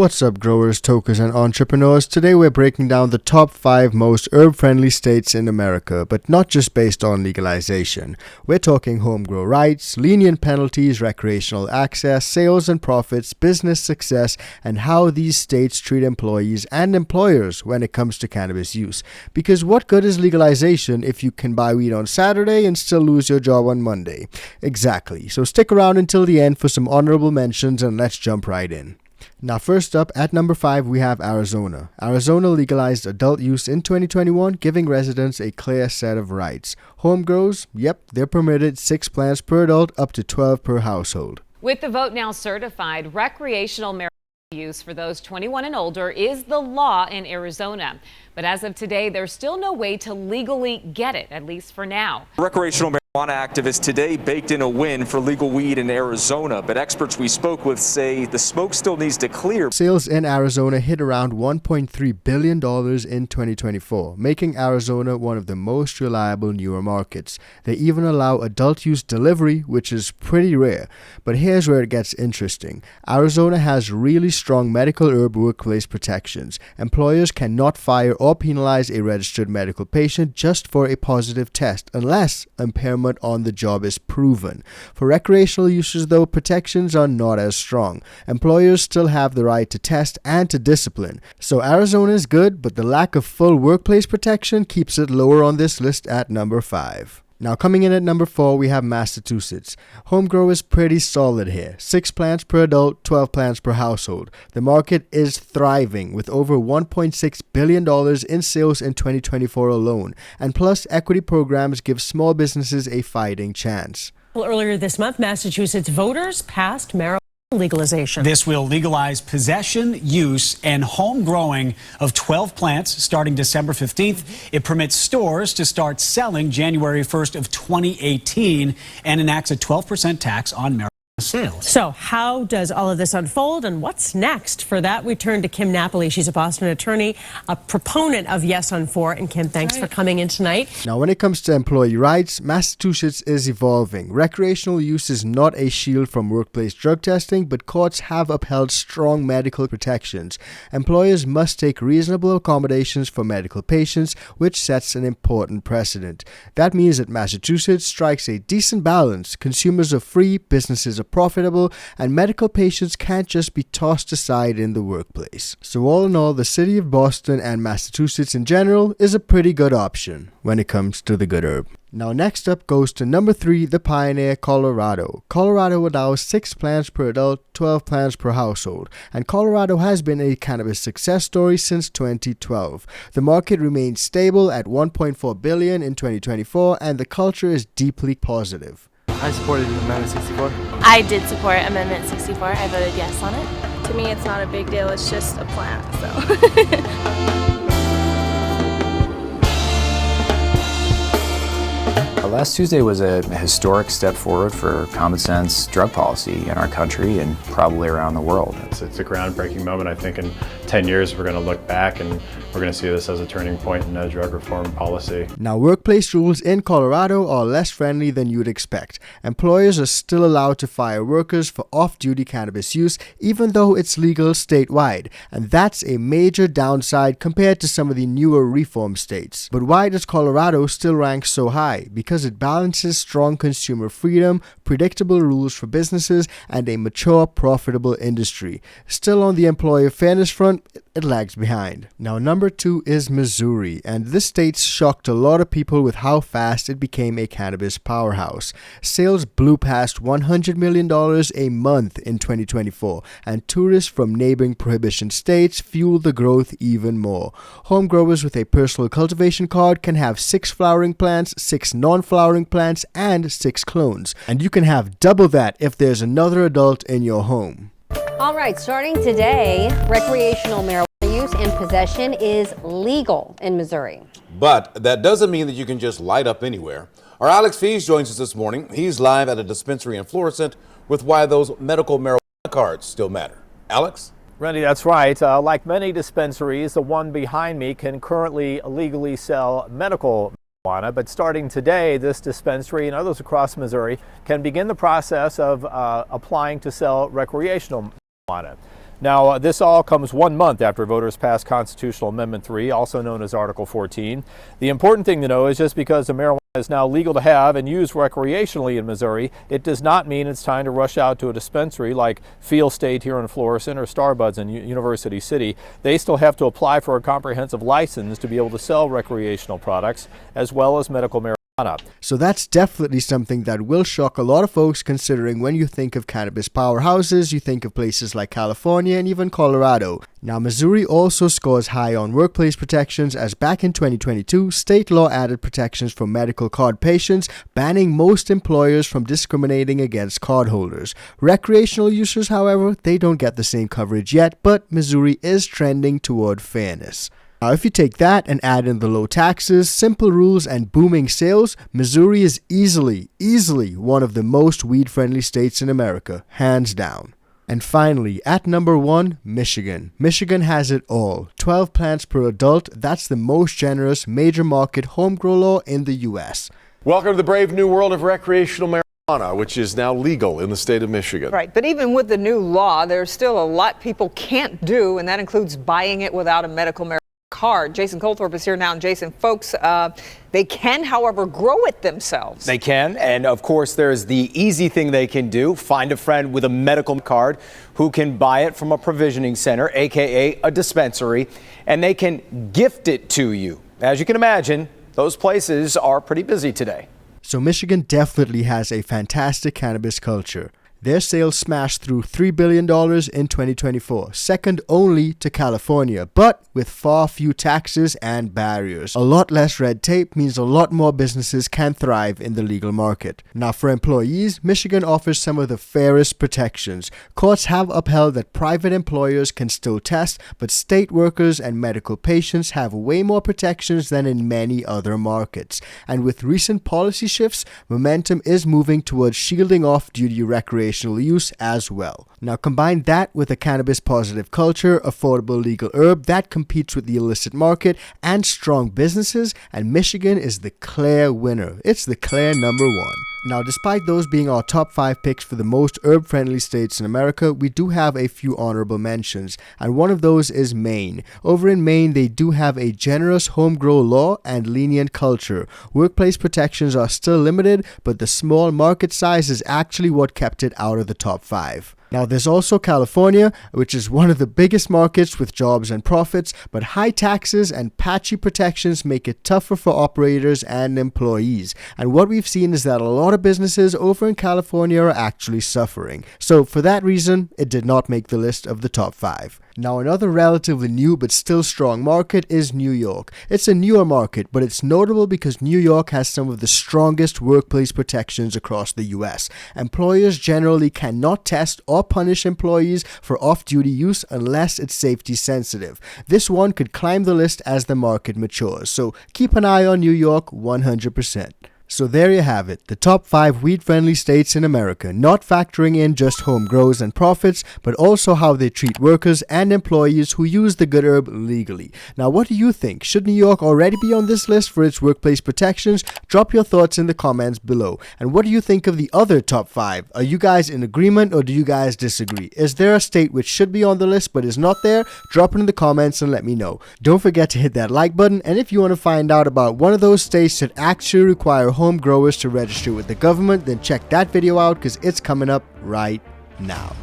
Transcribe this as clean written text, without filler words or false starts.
What's up, growers, tokers, and entrepreneurs? Today we're breaking down the top 5 most herb-friendly states in America, but not just based on legalization. We're talking home grow rights, lenient penalties, recreational access, sales and profits, business success, and how these states treat employees and employers when it comes to cannabis use. Because what good is legalization if you can buy weed on Saturday and still lose your job on Monday? Exactly. So stick around until the end for some honorable mentions, and let's jump right in. Now, first up, at number 5, we have Arizona. Arizona legalized adult use in 2021, giving residents a clear set of rights. Home grows, yep, they're permitted 6 plants per adult, up to 12 per household. With the vote now certified, recreational marijuana use for those 21 and older is the law in Arizona. But as of today, there's still no way to legally get it, at least for now. Recreational marijuana activists today baked in a win for legal weed in Arizona, but experts we spoke with say the smoke still needs to clear. Sales in Arizona hit around $1.3 billion in 2024, making Arizona one of the most reliable newer markets. They even allow adult use delivery, which is pretty rare. But here's where it gets interesting. Arizona has really strong medical herb workplace protections. Employers cannot fire or penalize a registered medical patient just for a positive test, unless impairment on the job is proven. For recreational users, though, protections are not as strong. Employers still have the right to test and to discipline. So Arizona is good, but the lack of full workplace protection keeps it lower on this list at number 5. Now, coming in at number 4, we have Massachusetts. Home grow is pretty solid here. 6 plants per adult, 12 plants per household. The market is thriving with over $1.6 billion in sales in 2024 alone. And plus, equity programs give small businesses a fighting chance. Well, earlier this month, Massachusetts voters passed marijuana legalization. This will legalize possession, use, and home growing of 12 plants starting December 15th. It permits stores to start selling January 1st of 2018 and enacts a 12% tax on marijuana sales. So how does all of this unfold and what's next? For that, we turn to Kim Napoli. She's a Boston attorney, a proponent of Yes on 4. And Kim, thanks for coming in tonight. Now, when it comes to employee rights, Massachusetts is evolving. Recreational use is not a shield from workplace drug testing, but courts have upheld strong medical protections. Employers must take reasonable accommodations for medical patients, which sets an important precedent. That means that Massachusetts strikes a decent balance. Consumers are free, businesses are profitable, and medical patients can't just be tossed aside in the workplace. So all in all, the city of Boston and Massachusetts in general is a pretty good option when it comes to the good herb. Now, next up goes to number 3, the pioneer, Colorado. Colorado allows 6 plants per adult, 12 plants per household, and Colorado has been a cannabis success story since 2012. The market remains stable at $1.4 billion in 2024, and the culture is deeply positive. I supported Amendment 64. I did support Amendment 64. I voted yes on it. To me, it's not a big deal. It's just a plant, so. Last Tuesday was a historic step forward for common sense drug policy in our country and probably around the world. It's a groundbreaking moment. I think in 10 years we're going to look back and we're going to see this as a turning point in drug reform policy. Now, workplace rules in Colorado are less friendly than you'd expect. Employers are still allowed to fire workers for off-duty cannabis use, even though it's legal statewide. And that's a major downside compared to some of the newer reform states. But why does Colorado still rank so high? Because it balances strong consumer freedom, predictable rules for businesses, and a mature, profitable industry. Still, on the employer fairness front, it lags behind. Now, number 2 is Missouri, and this state shocked a lot of people with how fast it became a cannabis powerhouse. Sales blew past $100 million a month in 2024, and tourists from neighboring prohibition states fueled the growth even more. Home growers with a personal cultivation card can have 6 flowering plants, 6 non-flowering plants, and 6 clones. And you can have double that if there's another adult in your home. All right, starting today, recreational marijuana use and possession is legal in Missouri. But that doesn't mean that you can just light up anywhere. Our Alex Fees joins us this morning. He's live at a dispensary in Florissant with why those medical marijuana cards still matter. Alex? Randy, that's right. Like many dispensaries, the one behind me can currently legally sell medical marijuana, but starting today, this dispensary and others across Missouri can begin the process of applying to sell recreational marijuana. Now, this all comes 1 month after voters passed Constitutional Amendment 3, also known as Article 14. The important thing to know is just because the marijuana is now legal to have and use recreationally in Missouri, it does not mean it's time to rush out to a dispensary like Field State here in Florissant or Starbuds in University City. They still have to apply for a comprehensive license to be able to sell recreational products as well as medical marijuana. So that's definitely something that will shock a lot of folks, considering when you think of cannabis powerhouses, you think of places like California and even Colorado. Now, Missouri also scores high on workplace protections, as back in 2022, state law added protections for medical card patients, banning most employers from discriminating against cardholders. Recreational users, however, they don't get the same coverage yet, but Missouri is trending toward fairness. Now, if you take that and add in the low taxes, simple rules, and booming sales, Missouri is easily one of the most weed-friendly states in America, hands down. And finally, at number 1, Michigan. Michigan has it all. 12 plants per adult, that's the most generous major market home grow law in the U.S. Welcome to the brave new world of recreational marijuana, which is now legal in the state of Michigan. Right, but even with the new law, there's still a lot people can't do, and that includes buying it without a medical marijuana card. Jason Colthorpe is here now. And Jason, folks, they can, however, grow it themselves. They can. And of course, there's the easy thing they can do. Find a friend with a medical card who can buy it from a provisioning center, aka a dispensary, and they can gift it to you. As you can imagine, those places are pretty busy today. So Michigan definitely has a fantastic cannabis culture. Their sales smashed through $3 billion in 2024, second only to California, but with far few taxes and barriers. A lot less red tape means a lot more businesses can thrive in the legal market. Now, for employees, Michigan offers some of the fairest protections. Courts have upheld that private employers can still test, but state workers and medical patients have way more protections than in many other markets. And with recent policy shifts, momentum is moving towards shielding off-duty recreational use as well. Now, combine that with a cannabis positive culture, affordable legal herb that competes with the illicit market, and strong businesses, and Michigan is the clear winner. It's the clear number 1. Now, despite those being our top 5 picks for the most herb-friendly states in America, we do have a few honorable mentions, and one of those is Maine. Over in Maine, they do have a generous home grow law and lenient culture. Workplace protections are still limited, but the small market size is actually what kept it out of the top 5. Now, there's also California, which is one of the biggest markets with jobs and profits, but high taxes and patchy protections make it tougher for operators and employees. And what we've seen is that a lot of businesses over in California are actually suffering. So for that reason, it did not make the list of the top 5. Now, another relatively new but still strong market is New York. It's a newer market, but it's notable because New York has some of the strongest workplace protections across the US. Employers generally cannot test or punish employees for off-duty use unless it's safety sensitive. This one could climb the list as the market matures, so keep an eye on New York 100%. So there you have it, the top 5 weed-friendly states in America, not factoring in just home grows and profits, but also how they treat workers and employees who use the good herb legally. Now, what do you think? Should New York already be on this list for its workplace protections? Drop your thoughts in the comments below. And what do you think of the other top 5? Are you guys in agreement or do you guys disagree? Is there a state which should be on the list but is not there? Drop it in the comments and let me know. Don't forget to hit that like button, and if you want to find out about one of those states that actually require home growers to register with the government, then check that video out because it's coming up right now.